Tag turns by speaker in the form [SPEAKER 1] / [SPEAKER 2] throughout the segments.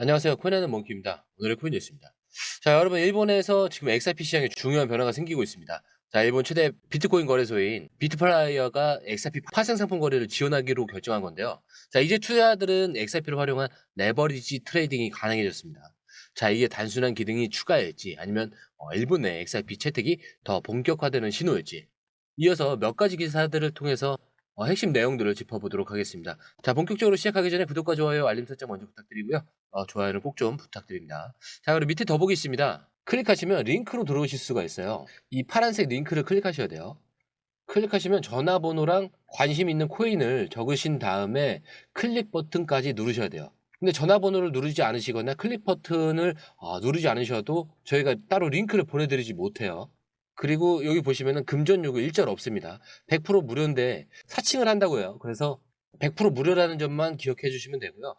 [SPEAKER 1] 안녕하세요. 코인하는 몽키입니다. 오늘의 코인 뉴스입니다. 자, 여러분, 일본에서 지금 XRP 시장에 중요한 변화가 생기고 있습니다. 자, 일본 최대 비트코인 거래소인 비트플라이어가 XRP 파생 상품 거래를 지원하기로 결정한 건데요. 자, 이제 투자자들은 XRP를 활용한 레버리지 트레이딩이 가능해졌습니다. 자, 이게 단순한 기능이 추가일지 아니면 일본 내 XRP 채택이 더 본격화되는 신호일지, 이어서 몇 가지 기사들을 통해서 핵심 내용들을 짚어보도록 하겠습니다. 자, 본격적으로 시작하기 전에 구독과 좋아요, 알림 설정 먼저 부탁드리고요. 좋아요는 꼭 좀 부탁드립니다. 자, 그리고 밑에 더보기 있습니다. 클릭하시면 링크로 들어오실 수가 있어요. 이 파란색 링크를 클릭하셔야 돼요. 클릭하시면 전화번호랑 관심 있는 코인을 적으신 다음에 클릭 버튼까지 누르셔야 돼요. 근데 전화번호를 누르지 않으시거나 클릭 버튼을 누르지 않으셔도 저희가 따로 링크를 보내드리지 못해요. 그리고 여기 보시면은 금전 요구 일절 없습니다. 100% 무료인데 사칭을 한다고요. 그래서 100% 무료라는 점만 기억해 주시면 되고요.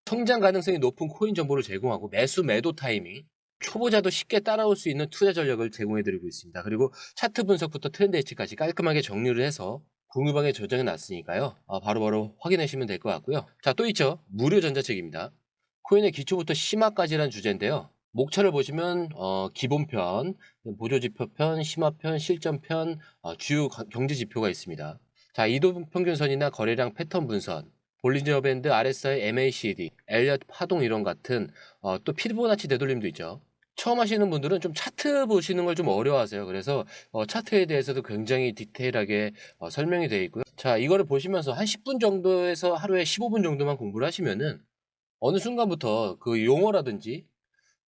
[SPEAKER 1] 성장 가능성이 높은 코인 정보를 제공하고 매수 매도 타이밍, 초보자도 쉽게 따라올 수 있는 투자 전략을 제공해 드리고 있습니다. 그리고 차트 분석부터 트렌드 예측까지 깔끔하게 정리를 해서 공유방에 저장해 놨으니까요. 바로바로 확인하시면 될 것 같고요. 자, 또 있죠. 무료 전자책입니다. 코인의 기초부터 심화까지라는 주제인데요. 목차를 보시면 기본편, 보조지표편, 심화편, 실전편, 주요 경제지표가 있습니다. 자, 이동평균선이나 거래량 패턴 분선, 볼린저 밴드, RSI, MACD, 엘리엇 파동 이론 같은 또 피보나치 되돌림도 있죠. 처음 하시는 분들은 좀 차트 보시는 걸 좀 어려워하세요. 그래서 차트에 대해서도 굉장히 디테일하게 설명이 되어 있고요. 자, 이거를 보시면서 한 10분 정도에서 하루에 15분 정도만 공부를 하시면은 어느 순간부터 그 용어라든지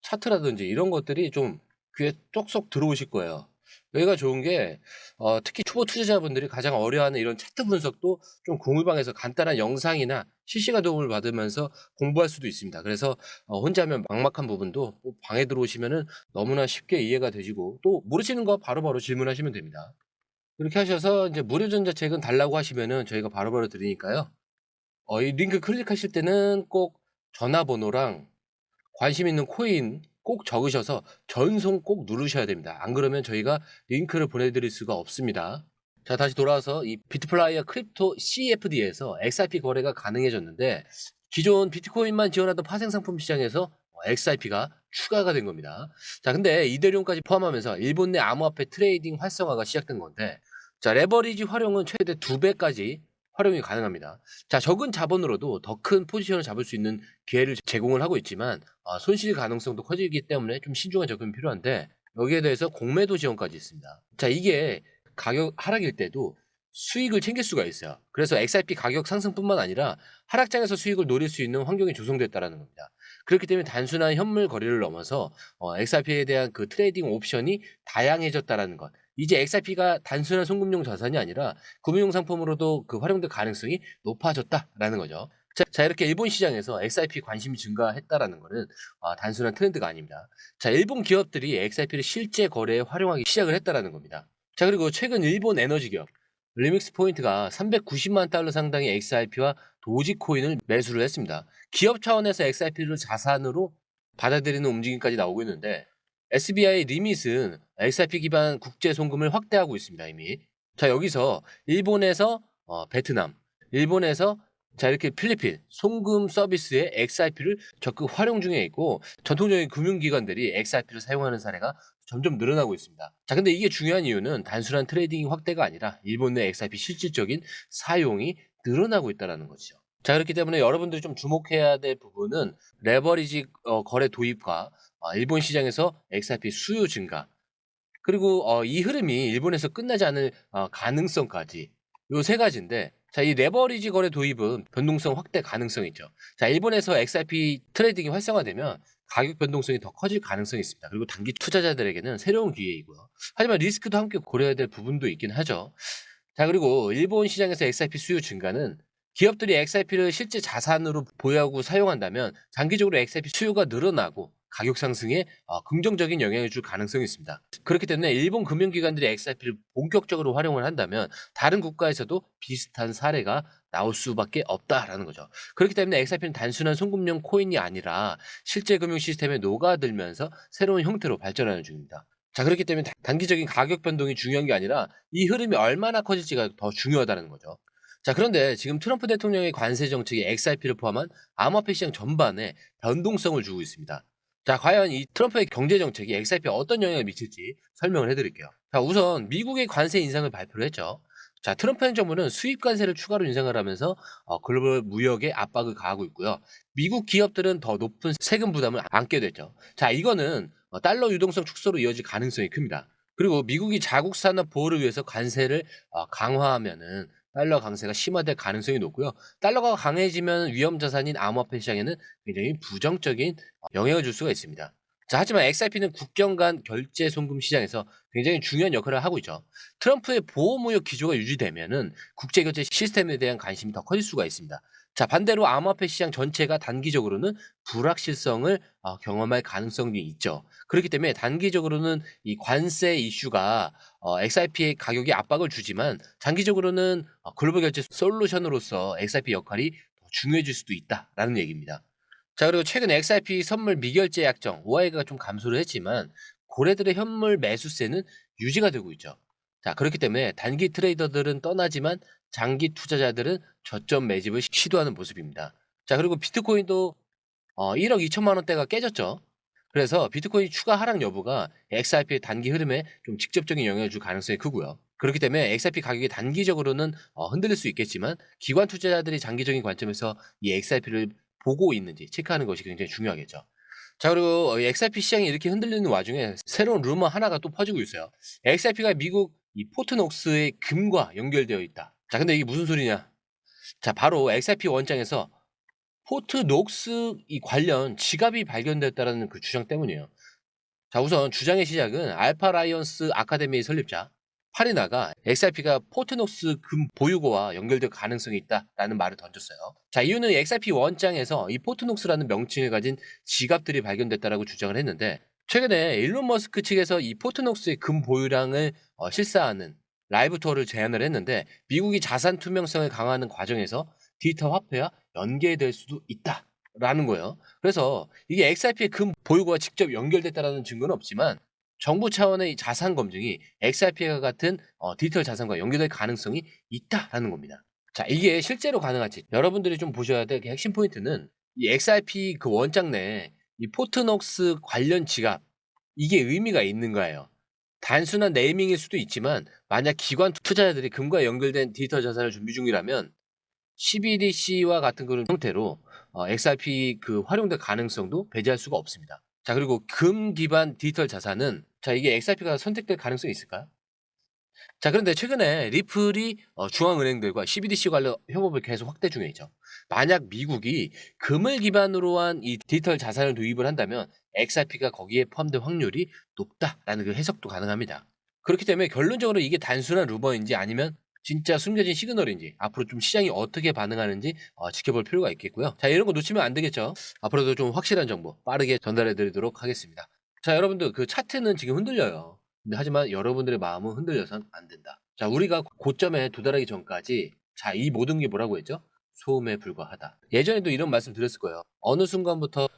[SPEAKER 1] 차트라든지 이런 것들이 좀 귀에 쏙쏙 들어오실 거예요. 여기가 좋은 게 특히 초보 투자자분들이 가장 어려워하는 이런 차트 분석도 좀 공유방에서 간단한 영상이나 실시간 도움을 받으면서 공부할 수도 있습니다. 그래서 혼자 하면 막막한 부분도 방에 들어오시면은 너무나 쉽게 이해가 되시고 또 모르시는 거 바로바로 질문하시면 됩니다. 그렇게 하셔서 이제 무료 전자책은 달라고 하시면은 저희가 바로바로 드리니까요. 이 링크 클릭하실 때는 꼭 전화번호랑 관심 있는 코인 꼭 적으셔서 전송 꼭 누르셔야 됩니다. 안 그러면 저희가 링크를 보내드릴 수가 없습니다. 자, 다시 돌아와서 이 비트플라이어 크립토 CFD에서 XRP 거래가 가능해졌는데 기존 비트코인만 지원하던 파생 상품 시장에서 XRP가 추가가 된 겁니다. 자, 근데 이더리움까지 포함하면서 일본 내 암호화폐 트레이딩 활성화가 시작된 건데, 자, 레버리지 활용은 최대 2배까지 활용이 가능합니다. 자, 적은 자본으로도 더 큰 포지션을 잡을 수 있는 기회를 제공을 하고 있지만 손실 가능성도 커지기 때문에 좀 신중한 접근이 필요한데, 여기에 대해서 공매도 지원까지 있습니다. 자, 이게 가격 하락일 때도 수익을 챙길 수가 있어요. 그래서 XRP 가격 상승뿐만 아니라 하락장에서 수익을 노릴 수 있는 환경이 조성됐다는 겁니다. 그렇기 때문에 단순한 현물 거래를 넘어서 XRP에 대한 그 트레이딩 옵션이 다양해졌다는 것. 이제 XRP가 단순한 송금용 자산이 아니라 금융 상품으로도 그 활용될 가능성이 높아졌다라는 거죠. 자, 이렇게 일본 시장에서 XRP 관심이 증가했다라는 것은 단순한 트렌드가 아닙니다. 자, 일본 기업들이 XRP를 실제 거래에 활용하기 시작을 했다라는 겁니다. 자, 그리고 최근 일본 에너지 기업 리믹스 포인트가 390만 달러 상당의 XRP와 도지코인을 매수를 했습니다. 기업 차원에서 XRP를 자산으로 받아들이는 움직임까지 나오고 있는데, SBI 리밋은 XRP 기반 국제 송금을 확대하고 있습니다, 이미. 자, 여기서 일본에서 베트남, 일본에서 자, 이렇게 필리핀 송금 서비스에 XRP를 적극 활용 중에 있고, 전통적인 금융기관들이 XRP를 사용하는 사례가 점점 늘어나고 있습니다. 자, 근데 이게 중요한 이유는 단순한 트레이딩 확대가 아니라 일본 내 XRP 실질적인 사용이 늘어나고 있다는 거죠. 자, 그렇기 때문에 여러분들이 좀 주목해야 될 부분은 레버리지 거래 도입과 일본 시장에서 XRP 수요 증가, 그리고 이 흐름이 일본에서 끝나지 않을 가능성까지, 요 세 가지인데, 자, 이 레버리지 거래 도입은 변동성 확대 가능성이 있죠. 자, 일본에서 XRP 트레이딩이 활성화되면 가격 변동성이 더 커질 가능성이 있습니다. 그리고 단기 투자자들에게는 새로운 기회이고요. 하지만 리스크도 함께 고려해야 될 부분도 있긴 하죠. 자, 그리고 일본 시장에서 XRP 수요 증가는 기업들이 XRP를 실제 자산으로 보유하고 사용한다면 장기적으로 XRP 수요가 늘어나고 가격 상승에 긍정적인 영향을 줄 가능성이 있습니다. 그렇기 때문에 일본 금융기관들이 XRP를 본격적으로 활용을 한다면 다른 국가에서도 비슷한 사례가 나올 수밖에 없다라는 거죠. 그렇기 때문에 XRP는 단순한 송금용 코인이 아니라 실제 금융 시스템에 녹아들면서 새로운 형태로 발전하는 중입니다. 자, 그렇기 때문에 단기적인 가격 변동이 중요한 게 아니라 이 흐름이 얼마나 커질지가 더 중요하다는 거죠. 자, 그런데 지금 트럼프 대통령의 관세 정책이 XRP를 포함한 암호화폐 시장 전반에 변동성을 주고 있습니다. 자, 과연 이 트럼프의 경제 정책이 XRP에 어떤 영향을 미칠지 설명을 해드릴게요. 자, 우선 미국의 관세 인상을 발표를 했죠. 자, 트럼프 행정부는 수입 관세를 추가로 인상을 하면서 글로벌 무역에 압박을 가하고 있고요. 미국 기업들은 더 높은 세금 부담을 안게 됐죠. 자, 이거는 달러 유동성 축소로 이어질 가능성이 큽니다. 그리고 미국이 자국 산업 보호를 위해서 관세를 강화하면은 달러 강세가 심화될 가능성이 높고요. 달러가 강해지면 위험 자산인 암호화폐 시장에는 굉장히 부정적인 영향을 줄 수가 있습니다. 자, 하지만 XRP는 국경 간 결제 송금 시장에서 굉장히 중요한 역할을 하고 있죠. 트럼프의 보호무역 기조가 유지되면은 국제 결제 시스템에 대한 관심이 더 커질 수가 있습니다. 자, 반대로 암호화폐 시장 전체가 단기적으로는 불확실성을 경험할 가능성이 있죠. 그렇기 때문에 단기적으로는 이 관세 이슈가 XRP의 가격에 압박을 주지만 장기적으로는 글로벌 결제 솔루션으로서 XRP 역할이 더 중요해질 수도 있다라는 얘기입니다. 자, 그리고 최근 XRP 선물 미결제 약정 OI가 좀 감소를 했지만 고래들의 현물 매수세는 유지가 되고 있죠. 자, 그렇기 때문에 단기 트레이더들은 떠나지만 장기 투자자들은 저점 매집을 시도하는 모습입니다. 자, 그리고 비트코인도 1억 2천만 원대가 깨졌죠. 그래서 비트코인 추가 하락 여부가 XRP의 단기 흐름에 좀 직접적인 영향을 줄 가능성이 크고요. 그렇기 때문에 XRP 가격이 단기적으로는 흔들릴 수 있겠지만 기관 투자자들이 장기적인 관점에서 이 XRP를 보고 있는지 체크하는 것이 굉장히 중요하겠죠. 자, 그리고 XRP 시장이 이렇게 흔들리는 와중에 새로운 루머 하나가 또 퍼지고 있어요. XRP가 미국 이 포트녹스의 금과 연결되어 있다. 자, 근데 이게 무슨 소리냐? 자, 바로 XRP 원장에서 포트녹스 이 관련 지갑이 발견됐다라는 그 주장 때문이에요. 자, 우선 주장의 시작은 알파라이언스 아카데미의 설립자 파리나가 XRP가 포트녹스 금 보유고와 연결될 가능성이 있다라는 말을 던졌어요. 자, 이유는 XRP 원장에서 이 포트녹스라는 명칭을 가진 지갑들이 발견됐다라고 주장을 했는데 최근에 일론 머스크 측에서 이 포트녹스의 금 보유량을 실사하는 라이브 투어를 제안을 했는데 미국이 자산 투명성을 강화하는 과정에서 디지털 화폐와 연계될 수도 있다라는 거예요. 그래서 이게 XRP의 금 보유고와 직접 연결됐다라는 증거는 없지만 정부 차원의 이 자산 검증이 XRP와 같은 디지털 자산과 연결될 가능성이 있다라는 겁니다. 자, 이게 실제로 가능할지 여러분들이 좀 보셔야 될 그 핵심 포인트는 이 XRP 그 원장 내에 이 포트녹스 관련 지갑 이게 의미가 있는 거예요. 단순한 네이밍일 수도 있지만 만약 기관 투자자들이 금과 연결된 디지털 자산을 준비 중이라면 CBDC와 같은 그런 형태로 XRP 그 활용될 가능성도 배제할 수가 없습니다. 자, 그리고 금 기반 디지털 자산은 자, 이게 XRP가 선택될 가능성이 있을까요? 자, 그런데 최근에 리플이 중앙은행들과 CBDC 관련 협업을 계속 확대 중에 있죠. 만약 미국이 금을 기반으로 한 이 디지털 자산을 도입을 한다면 XRP가 거기에 포함될 확률이 높다라는 그 해석도 가능합니다. 그렇기 때문에 결론적으로 이게 단순한 루머인지 아니면 진짜 숨겨진 시그널인지 앞으로 좀 시장이 어떻게 반응하는지 지켜볼 필요가 있겠고요. 자, 이런 거 놓치면 안 되겠죠. 앞으로도 좀 확실한 정보 빠르게 전달해 드리도록 하겠습니다. 자, 여러분들 그 차트는 지금 흔들려요. 근데 하지만 여러분들의 마음은 흔들려선 안 된다. 자, 우리가 고점에 도달하기 전까지 자, 이 모든 게 뭐라고 했죠? 소음에 불과하다. 예전에도 이런 말씀 드렸을 거예요. 어느 순간부터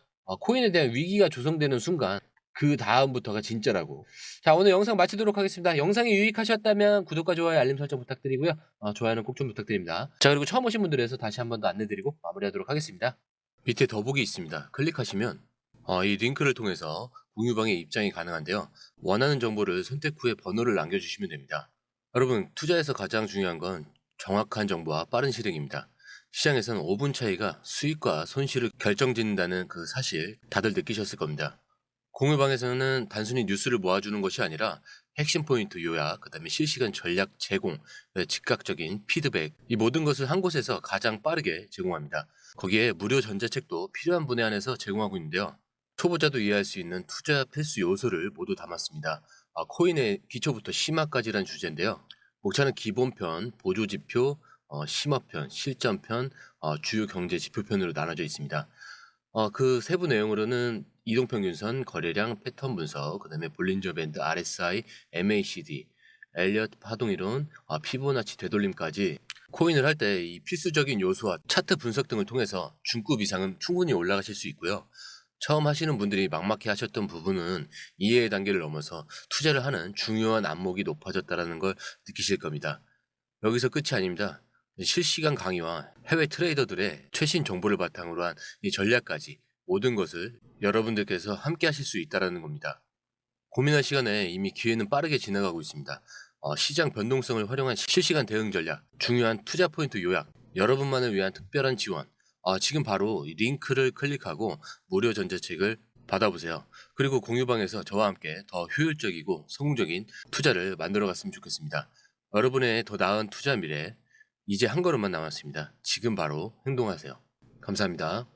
[SPEAKER 1] 코인에 대한 위기가 조성되는 순간 그 다음부터가 진짜라고. 자, 오늘 영상 마치도록 하겠습니다. 영상이 유익하셨다면 구독과 좋아요, 알림 설정 부탁드리고요. 좋아요는 꼭 좀 부탁드립니다. 자, 그리고 처음 오신 분들에 서 다시 한 번 더 안내드리고 마무리하도록 하겠습니다. 밑에 더보기 있습니다. 클릭하시면 이 링크를 통해서 공유방에 입장이 가능한데요. 원하는 정보를 선택 후에 번호를 남겨주시면 됩니다. 여러분, 투자에서 가장 중요한 건 정확한 정보와 빠른 실행입니다. 시장에서는 5분 차이가 수익과 손실을 결정짓는다는 그 사실 다들 느끼셨을 겁니다. 공유방에서는 단순히 뉴스를 모아주는 것이 아니라 핵심 포인트 요약, 그 다음에 실시간 전략 제공, 즉각적인 피드백, 이 모든 것을 한 곳에서 가장 빠르게 제공합니다. 거기에 무료 전자책도 필요한 분야 안에서 제공하고 있는데요. 초보자도 이해할 수 있는 투자 필수 요소를 모두 담았습니다. 코인의 기초부터 심화까지란 주제인데요. 목차는 기본편, 보조지표, 심화편, 실전편, 주요 경제 지표편으로 나눠져 있습니다. 그 세부 내용으로는 이동평균선, 거래량, 패턴 분석, 그 다음에 볼린저 밴드, RSI, MACD, 엘리엇 파동이론, 피보나치 되돌림까지 코인을 할 때 이 필수적인 요소와 차트 분석 등을 통해서 중급 이상은 충분히 올라가실 수 있고요. 처음 하시는 분들이 막막해 하셨던 부분은 이해의 단계를 넘어서 투자를 하는 중요한 안목이 높아졌다는 걸 느끼실 겁니다. 여기서 끝이 아닙니다. 실시간 강의와 해외 트레이더들의 최신 정보를 바탕으로 한 이 전략까지 모든 것을 여러분들께서 함께 하실 수 있다는 겁니다. 고민할 시간에 이미 기회는 빠르게 지나가고 있습니다. 시장 변동성을 활용한 실시간 대응 전략, 중요한 투자 포인트 요약, 여러분만을 위한 특별한 지원. 지금 바로 이 링크를 클릭하고 무료 전자책을 받아보세요. 그리고 공유방에서 저와 함께 더 효율적이고 성공적인 투자를 만들어 갔으면 좋겠습니다. 여러분의 더 나은 투자 미래, 이제 한 걸음만 남았습니다. 지금 바로 행동하세요. 감사합니다.